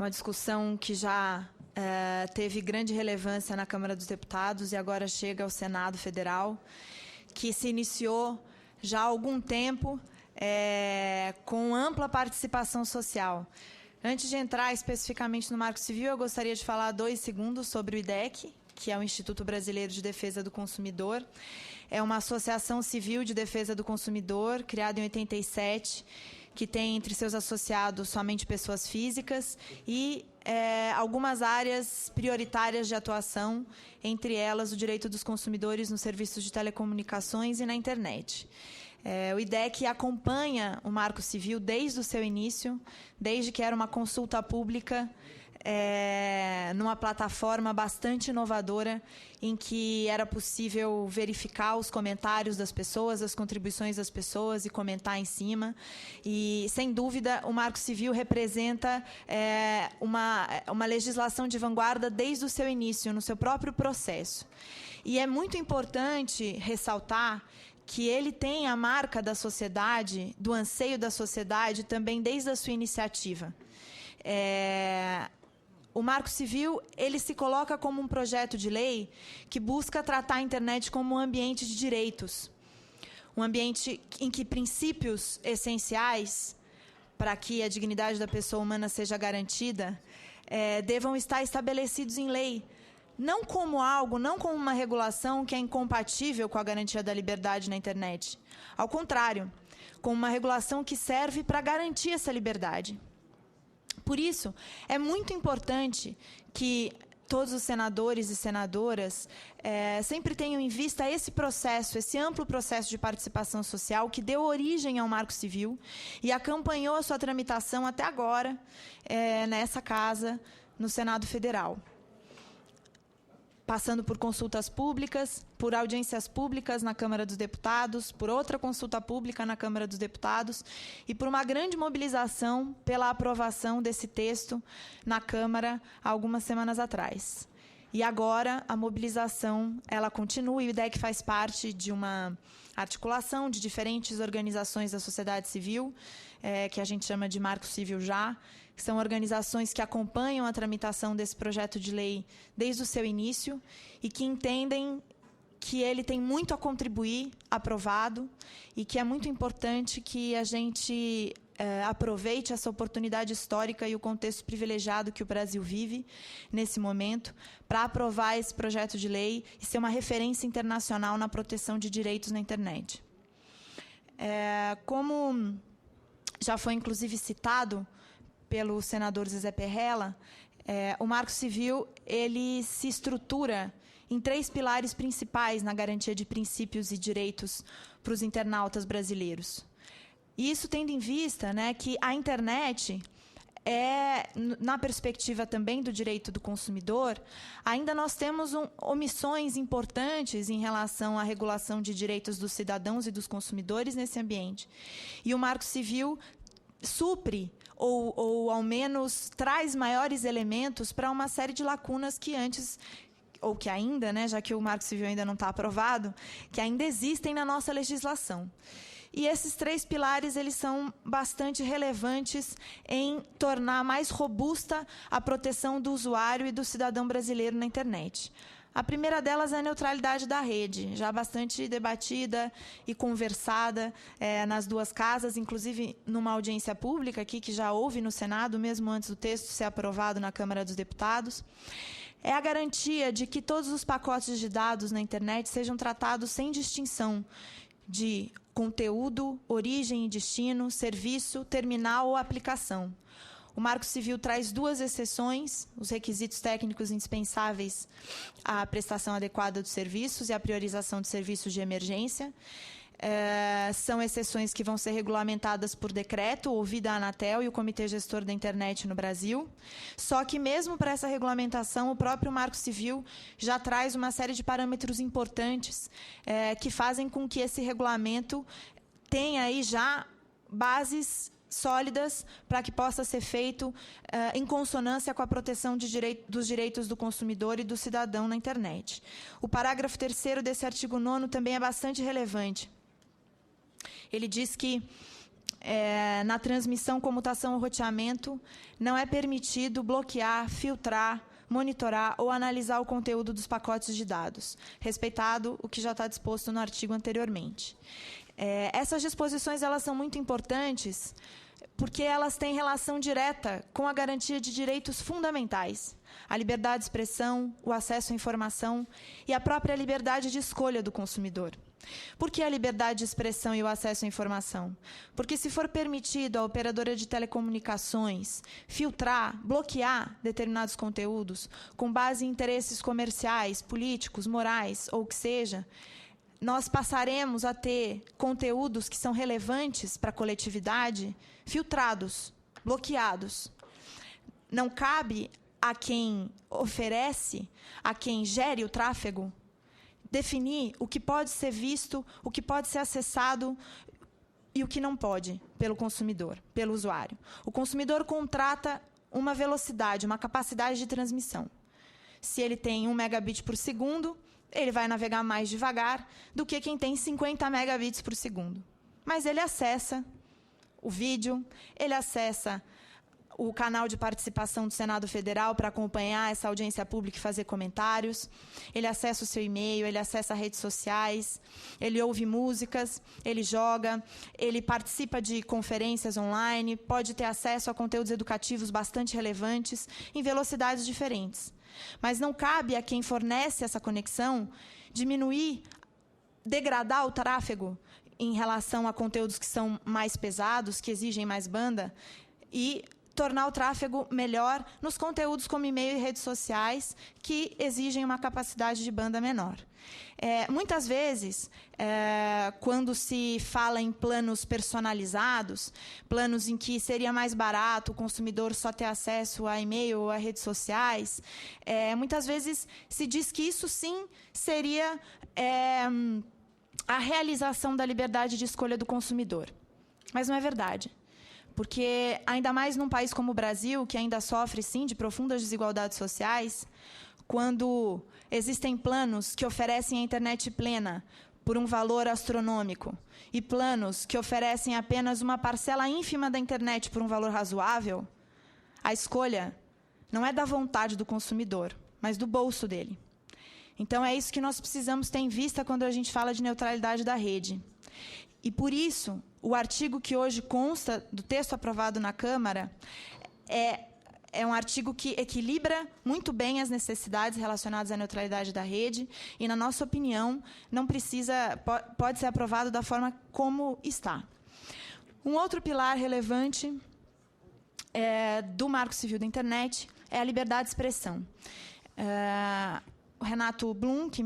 uma discussão que já teve grande relevância na Câmara dos Deputados e agora chega ao Senado Federal, que se iniciou já há algum tempo com ampla participação social. Antes de entrar especificamente no Marco Civil, eu gostaria de falar 2 segundos sobre o IDEC, que é o Instituto Brasileiro de Defesa do Consumidor. É uma associação civil de defesa do consumidor, criada em 87, que tem entre seus associados somente pessoas físicas e algumas áreas prioritárias de atuação, entre elas o direito dos consumidores nos serviços de telecomunicações e na internet. O IDEC acompanha o Marco Civil desde o seu início, desde que era uma consulta pública, numa plataforma bastante inovadora, em que era possível verificar os comentários das pessoas, as contribuições das pessoas e comentar em cima. E, sem dúvida, o Marco Civil representa uma legislação de vanguarda desde o seu início, no seu próprio processo. E é muito importante ressaltar que ele tem a marca da sociedade, do anseio da sociedade, também desde a sua iniciativa. O Marco Civil ele se coloca como um projeto de lei que busca tratar a internet como um ambiente de direitos, um ambiente em que princípios essenciais para que a dignidade da pessoa humana seja garantida devam estar estabelecidos em lei, não como uma regulação que é incompatível com a garantia da liberdade na internet. Ao contrário, como uma regulação que serve para garantir essa liberdade. Por isso, é muito importante que todos os senadores e senadoras sempre tenham em vista esse processo, esse amplo processo de participação social que deu origem ao Marco Civil e acompanhou a sua tramitação até agora nessa casa, no Senado Federal. Passando por consultas públicas, por audiências públicas na Câmara dos Deputados, por outra consulta pública na Câmara dos Deputados e por uma grande mobilização pela aprovação desse texto na Câmara há algumas semanas atrás. E agora a mobilização ela continua e o IDEC faz parte de uma articulação de diferentes organizações da sociedade civil, que a gente chama de Marco Civil Já, que são organizações que acompanham a tramitação desse projeto de lei desde o seu início e que entendem que ele tem muito a contribuir, aprovado, e que é muito importante que a gente aproveite essa oportunidade histórica e o contexto privilegiado que o Brasil vive nesse momento para aprovar esse projeto de lei e ser uma referência internacional na proteção de direitos na internet. Como já foi, inclusive, citado pelo senador Zezé Perrella, o Marco Civil ele se estrutura em 3 pilares principais na garantia de princípios e direitos para os internautas brasileiros. Isso tendo em vista que a internet na perspectiva também do direito do consumidor, ainda nós temos omissões importantes em relação à regulação de direitos dos cidadãos e dos consumidores nesse ambiente. E o Marco Civil supre ou ao menos traz maiores elementos para uma série de lacunas que antes, ou que ainda, já que o Marco Civil ainda não está aprovado, que ainda existem na nossa legislação. E esses 3 pilares eles são bastante relevantes em tornar mais robusta a proteção do usuário e do cidadão brasileiro na internet. A primeira delas é a neutralidade da rede, já bastante debatida e conversada nas 2 casas, inclusive numa audiência pública aqui, que já houve no Senado, mesmo antes do texto ser aprovado na Câmara dos Deputados. É a garantia de que todos os pacotes de dados na internet sejam tratados sem distinção de conteúdo, origem e destino, serviço, terminal ou aplicação. O Marco Civil traz 2 exceções, os requisitos técnicos indispensáveis à prestação adequada dos serviços e à priorização de serviços de emergência. São exceções que vão ser regulamentadas por decreto, ouvida a Anatel e o Comitê Gestor da Internet no Brasil. Só que, mesmo para essa regulamentação, o próprio Marco Civil já traz uma série de parâmetros importantes que fazem com que esse regulamento tenha aí já bases sólidas para que possa ser feito em consonância com a proteção dos direitos do consumidor e do cidadão na internet. O parágrafo 3º desse artigo 9º também é bastante relevante. Ele diz que na transmissão, comutação ou roteamento, não é permitido bloquear, filtrar, monitorar ou analisar o conteúdo dos pacotes de dados, respeitado o que já está disposto no artigo anteriormente. Essas disposições elas são muito importantes porque elas têm relação direta com a garantia de direitos fundamentais, a liberdade de expressão, o acesso à informação e a própria liberdade de escolha do consumidor. Por que a liberdade de expressão e o acesso à informação? Porque se for permitido à operadora de telecomunicações filtrar, bloquear determinados conteúdos com base em interesses comerciais, políticos, morais ou o que seja, nós passaremos a ter conteúdos que são relevantes para a coletividade filtrados, bloqueados. Não cabe a quem oferece, a quem gere o tráfego, definir o que pode ser visto, o que pode ser acessado e o que não pode pelo consumidor, pelo usuário. O consumidor contrata uma velocidade, uma capacidade de transmissão. Se ele tem 1 megabit por segundo, ele vai navegar mais devagar do que quem tem 50 megabits por segundo. Mas ele acessa o vídeo, ele acessa o canal de participação do Senado Federal para acompanhar essa audiência pública e fazer comentários, ele acessa o seu e-mail, ele acessa redes sociais, ele ouve músicas, ele joga, ele participa de conferências online, pode ter acesso a conteúdos educativos bastante relevantes em velocidades diferentes. Mas não cabe a quem fornece essa conexão diminuir, degradar o tráfego em relação a conteúdos que são mais pesados, que exigem mais banda, e tornar o tráfego melhor nos conteúdos como e-mail e redes sociais, que exigem uma capacidade de banda menor. Muitas vezes, quando se fala em planos personalizados, planos em que seria mais barato o consumidor só ter acesso a e-mail ou a redes sociais, muitas vezes se diz que isso sim seria a realização da liberdade de escolha do consumidor. Mas não é verdade. Porque, ainda mais num país como o Brasil, que ainda sofre, sim, de profundas desigualdades sociais, quando existem planos que oferecem a internet plena por um valor astronômico e planos que oferecem apenas uma parcela ínfima da internet por um valor razoável, a escolha não é da vontade do consumidor, mas do bolso dele. Então, é isso que nós precisamos ter em vista quando a gente fala de neutralidade da rede. E, por isso, o artigo que hoje consta do texto aprovado na Câmara é um artigo que equilibra muito bem as necessidades relacionadas à neutralidade da rede e, na nossa opinião, não precisa, pode ser aprovado da forma como está. Um outro pilar relevante do Marco Civil da Internet é a liberdade de expressão. O Renato Blum, que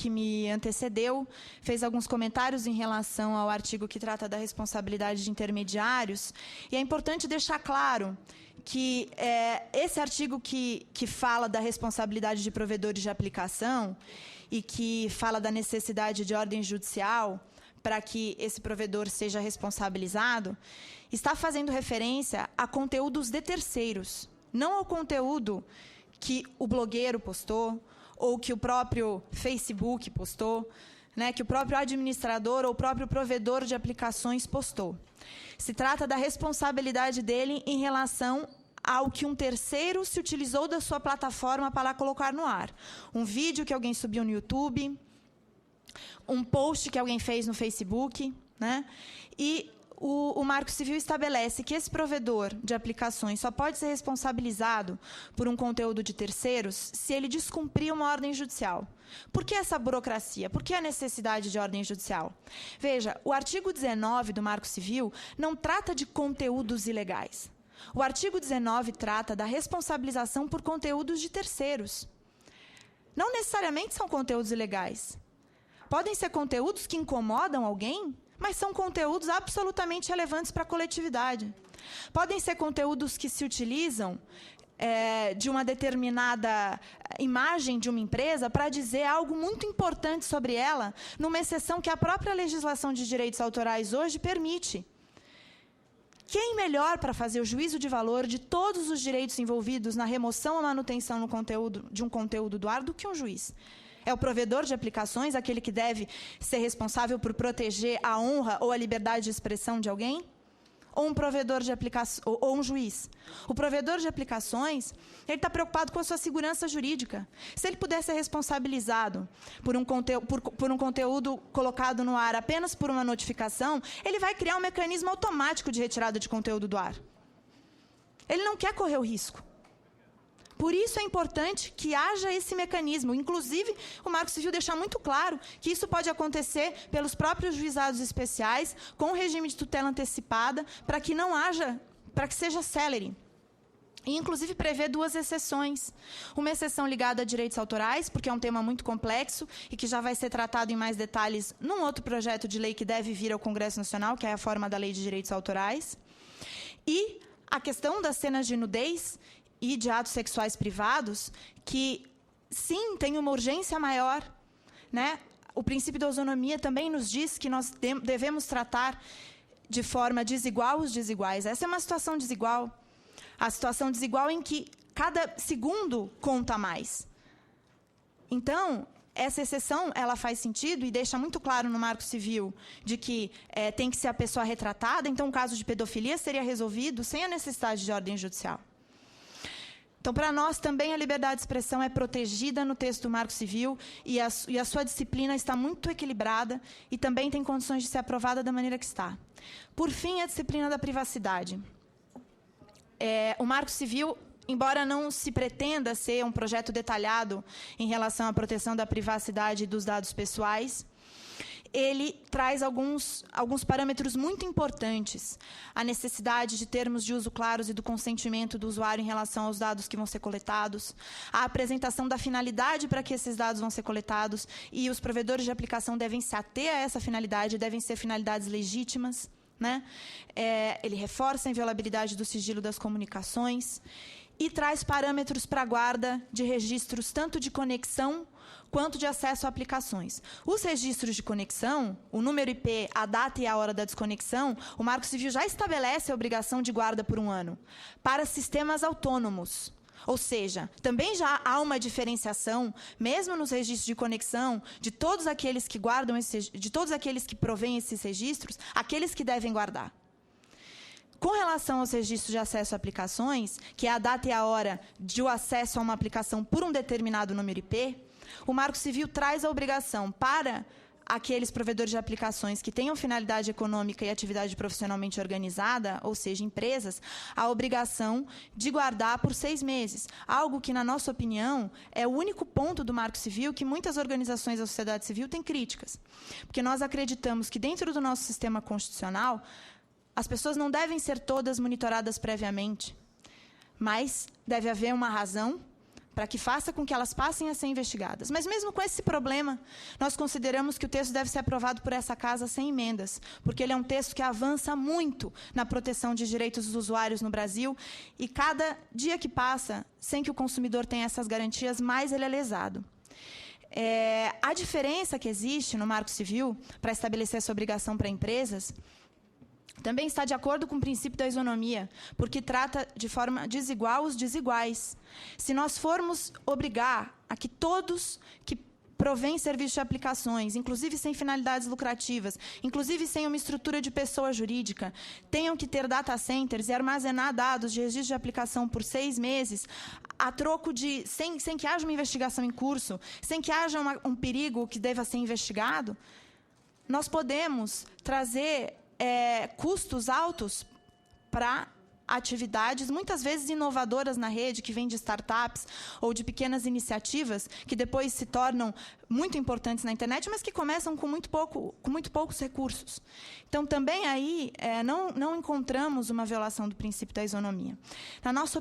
me antecedeu, fez alguns comentários em relação ao artigo que trata da responsabilidade de intermediários, e é importante deixar claro que esse artigo que fala da responsabilidade de provedores de aplicação e que fala da necessidade de ordem judicial para que esse provedor seja responsabilizado, está fazendo referência a conteúdos de terceiros, não ao conteúdo que o blogueiro postou, ou que o próprio Facebook postou, que o próprio administrador ou o próprio provedor de aplicações postou. Se trata da responsabilidade dele em relação ao que um terceiro se utilizou da sua plataforma para colocar no ar. Um vídeo que alguém subiu no YouTube, um post que alguém fez no Facebook, e o Marco Civil estabelece que esse provedor de aplicações só pode ser responsabilizado por um conteúdo de terceiros se ele descumprir uma ordem judicial. Por que essa burocracia? Por que a necessidade de ordem judicial? Veja, o artigo 19 do Marco Civil não trata de conteúdos ilegais. O artigo 19 trata da responsabilização por conteúdos de terceiros. Não necessariamente são conteúdos ilegais. Podem ser conteúdos que incomodam alguém, mas são conteúdos absolutamente relevantes para a coletividade. Podem ser conteúdos que se utilizam de uma determinada imagem de uma empresa para dizer algo muito importante sobre ela, numa exceção que a própria legislação de direitos autorais hoje permite. Quem melhor para fazer o juízo de valor de todos os direitos envolvidos na remoção ou manutenção no conteúdo, de um conteúdo do ar do que um juiz? É o provedor de aplicações, aquele que deve ser responsável por proteger a honra ou a liberdade de expressão de alguém? ou um provedor de aplicações, ou um juiz. O provedor de aplicações, ele está preocupado com a sua segurança jurídica. Se ele puder ser responsabilizado por um conteúdo colocado no ar apenas por uma notificação, ele vai criar um mecanismo automático de retirada de conteúdo do ar. Ele não quer correr o risco. Por isso é importante que haja esse mecanismo. Inclusive, o Marco Civil deixa muito claro que isso pode acontecer pelos próprios juizados especiais, com regime de tutela antecipada, para que seja célere. E, inclusive, prevê 2 exceções. Uma exceção ligada a direitos autorais, porque é um tema muito complexo e que já vai ser tratado em mais detalhes num outro projeto de lei que deve vir ao Congresso Nacional, que é a reforma da Lei de Direitos Autorais. E a questão das cenas de nudez e de atos sexuais privados, que, sim, tem uma urgência maior, né? O princípio da isonomia também nos diz que nós devemos tratar de forma desigual os desiguais. Essa é uma situação desigual. A situação desigual em que cada segundo conta mais. Então, essa exceção ela faz sentido e deixa muito claro no Marco Civil de que tem que ser a pessoa retratada, então o caso de pedofilia seria resolvido sem a necessidade de ordem judicial. Então, para nós, também a liberdade de expressão é protegida no texto do Marco Civil e a sua disciplina está muito equilibrada e também tem condições de ser aprovada da maneira que está. Por fim, a disciplina da privacidade. O Marco Civil, embora não se pretenda ser um projeto detalhado em relação à proteção da privacidade e dos dados pessoais, ele traz alguns parâmetros muito importantes. A necessidade de termos de uso claros e do consentimento do usuário em relação aos dados que vão ser coletados, a apresentação da finalidade para que esses dados vão ser coletados, e os provedores de aplicação devem se ater a essa finalidade, devem ser finalidades legítimas, né? Ele reforça a inviolabilidade do sigilo das comunicações e traz parâmetros para a guarda de registros tanto de conexão quanto de acesso a aplicações. Os registros de conexão, o número IP, a data e a hora da desconexão, o Marco Civil já estabelece a obrigação de guarda por 1 ano para sistemas autônomos. Ou seja, também já há uma diferenciação, mesmo nos registros de conexão, de todos aqueles que guardam de todos aqueles que provêm esses registros, aqueles que devem guardar. Com relação aos registros de acesso a aplicações, que é a data e a hora de acesso a uma aplicação por um determinado número IP, o Marco Civil traz a obrigação para aqueles provedores de aplicações que tenham finalidade econômica e atividade profissionalmente organizada, ou seja, empresas, a obrigação de guardar por 6 meses. Algo que, na nossa opinião, é o único ponto do Marco Civil que muitas organizações da sociedade civil têm críticas. Porque nós acreditamos que, dentro do nosso sistema constitucional, as pessoas não devem ser todas monitoradas previamente, mas deve haver uma razão para que faça com que elas passem a ser investigadas. Mas, mesmo com esse problema, nós consideramos que o texto deve ser aprovado por essa Casa sem emendas, porque ele é um texto que avança muito na proteção de direitos dos usuários no Brasil, e cada dia que passa, sem que o consumidor tenha essas garantias, mais ele é lesado. A diferença que existe no Marco Civil para estabelecer essa obrigação para empresas também está de acordo com o princípio da isonomia, porque trata de forma desigual os desiguais. Se nós formos obrigar a que todos que provém serviços de aplicações, inclusive sem finalidades lucrativas, inclusive sem uma estrutura de pessoa jurídica, tenham que ter data centers e armazenar dados de registro de aplicação por 6 meses, a troco de, sem que haja uma investigação em curso, sem que haja um perigo que deva ser investigado, nós podemos trazer custos altos para atividades, muitas vezes inovadoras na rede, que vêm de startups ou de pequenas iniciativas, que depois se tornam muito importantes na internet, mas que começam com muito poucos recursos. Então, também aí não encontramos uma violação do princípio da isonomia. Na nossa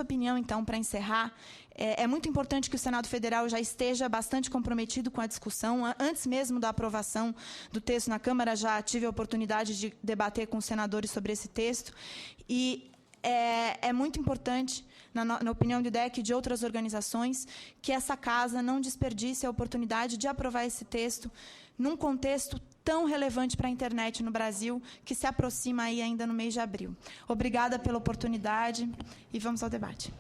opinião, então, para encerrar, é muito importante que o Senado Federal já esteja bastante comprometido com a discussão. Antes mesmo da aprovação do texto na Câmara, já tive a oportunidade de debater com os senadores sobre esse texto. E é muito importante, na opinião do IDEC e de outras organizações, que essa Casa não desperdice a oportunidade de aprovar esse texto num contexto tão relevante para a internet no Brasil, que se aproxima aí ainda no mês de abril. Obrigada pela oportunidade e vamos ao debate.